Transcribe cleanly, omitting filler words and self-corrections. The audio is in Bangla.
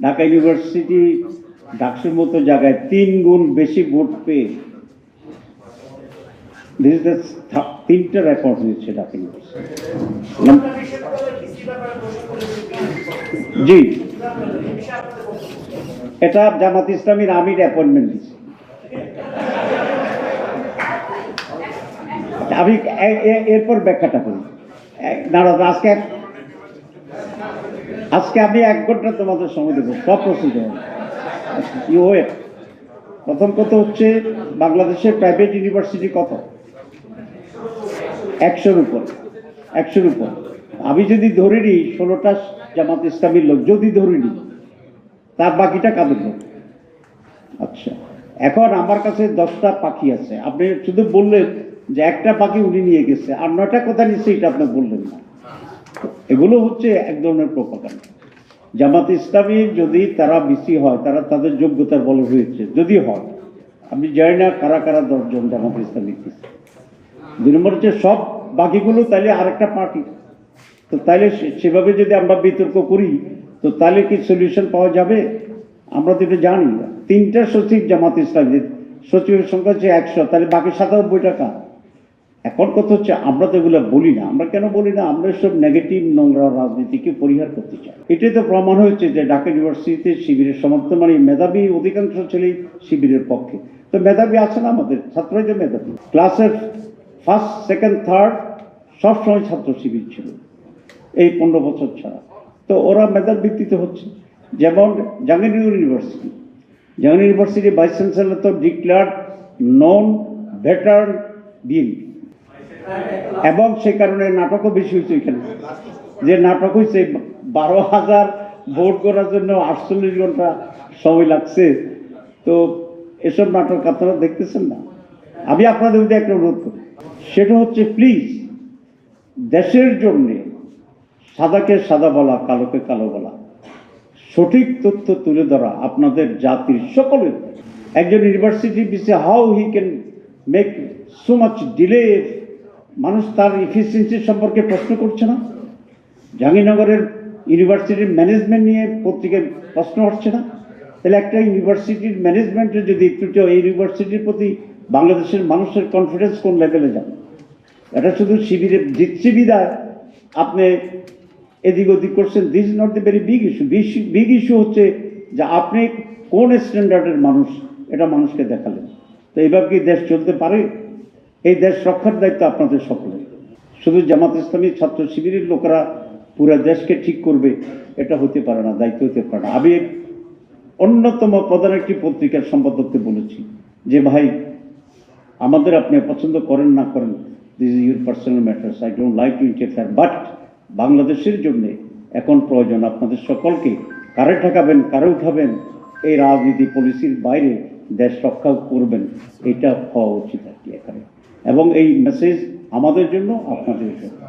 ঢাকা ইউনিভার্সিটি ডাকসুর মতো জায়গায় 3 গুণ বেশি ভোট পেয়ে তিনটা রেকর্ড হয়েছে ঢাকা ইউনিভার্সিটি। জি, এটা জামাত ইসলামীর আমির অ্যাপয়েন্টমেন্ট দিচ্ছে। আমি এরপর ব্যাখ্যাটা করি। আজকে আমি 1 ঘন্টা তোমাদের সময় দেবো, সব প্রসিডিউর। প্রথম কথা হচ্ছে, বাংলাদেশের প্রাইভেট ইউনিভার্সিটি কত? 100-র উপর। আমি যদি ধরে নিই 16টা জামাত ইসলামীর লোক, যদি ধরে নিই, তার বাকিটা কাদের লোক? আচ্ছা, এখন আমার কাছে 10টা পাখি আছে। আপনি শুধু বললেন যে একটা পাখি উনি নিয়ে গেছে, আর 9টা কোথায় নিচ্ছে এটা আপনি বললেন না। এগুলো হচ্ছে এক ধরনের প্রোপাগান্ডা। জামাত ইসলামী যদি তারা বেশি হয়, তারা তাদের যোগ্যতার বলে হয়েছে, যদি হয়, আমি জানি না কারা কারা 10 জন জামাত ইসলামী দিচ্ছে। 2 নম্বর হচ্ছে সব বাকিগুলো তাইলে আরেকটা পার্টি। তো তাইলে সেভাবে যদি আমরা বিতর্ক করি, তো তাহলে কি সলিউশন পাওয়া যাবে? আমরা তো এটা জানি না। 3টা সচিব জামাত ইসলামী, সচিবের সংখ্যা হচ্ছে 100, তাহলে বাকি 97 টাকা। এখন কথা হচ্ছে, আমরা তো এগুলো বলি না। আমরা কেন বলি না? আমরা সব নেগেটিভ নোংরা রাজনীতিকে পরিহার করতে চাই। এটাই তো প্রমাণ হয়েছে যে ঢাকা ইউনিভার্সিটিতে শিবিরের সমর্থন, মানে মেধাবী অধিকাংশ ছেলেই শিবিরের পক্ষে। তো মেধাবী আছে না আমাদের ছাত্রই, তো মেধাবী। ক্লাসের 1st, 2nd, 3rd সবসময় ছাত্র শিবির ছিল এই 15 বছর ছাড়া। তো ওরা মেধার ভিত্তিতে হচ্ছে। যেমন জাহাঙ্গীরনগর ইউনিভার্সিটি ভাইস চ্যান্সেলর তো ডিক্লেয়ার্ড নন ভেটারান বিএনপি, এবং সে কারণে নাটকও বেশি হয়েছে। এখানে যে নাটক হয়েছে, 12,000 ভোট করার জন্য 48 ঘন্টা সময় লাগছে। তো এসব নাটক আপনারা দেখতেছেন না। আমি আপনাদের মধ্যে একটা অনুরোধ করি, সেটা হচ্ছে প্লিজ দেশের জন্যে সাদাকে সাদা বলা, কালোকে কালো বলা, সঠিক তথ্য তুলে ধরা আপনাদের জাতির সকলের। একজন ইউনিভার্সিটি বিষয়ে how he can make so much delay, মানুষ তার এফিসিয়েন্সি সম্পর্কে প্রশ্ন করছে না। জাহাঙ্গীরনগরের ইউনিভার্সিটির ম্যানেজমেন্ট নিয়ে পত্রিকায় প্রশ্ন হচ্ছে না। তাহলে একটা ইউনিভার্সিটির ম্যানেজমেন্টের যদি একটু এই ইউনিভার্সিটির প্রতি বাংলাদেশের মানুষের কনফিডেন্স কোন লেভেলে যাবে? এটা শুধু শিবিরের জিতছি বিদায় আপনি এদিক ওদিক করছেন। This is not the very big issue. Big issue হচ্ছে যে আপনি কোন স্ট্যান্ডার্ডের মানুষ, এটা মানুষকে দেখালেন। তো এইভাবে কি দেশ চলতে পারে? এই দেশ রক্ষার দায়িত্ব আপনাদের সকলের। শুধু জামাত ইসলামী ছাত্র শিবিরের লোকেরা পুরো দেশকে ঠিক করবে, এটা হতে পারে না, দায়িত্ব হতে পারে না। আমি অন্যতম প্রধান একটি পত্রিকার সম্পাদককে বলেছি যে ভাই, আমাদের আপনি পছন্দ করেন না করেন, this is your personal matters, I don't like to interfere, but বাংলাদেশের জন্য এখন প্রয়োজন আপনাদের সকলকে কারে ঠেকাবেন, কারে উঠাবেন, এই রাজনীতি পলিসির বাইরে দেশ রক্ষা করবেন, এটা হওয়া উচিত আর কি এখানে। এবং এই মেসেজ আমাদের জন্য, আপনাদের জন্য।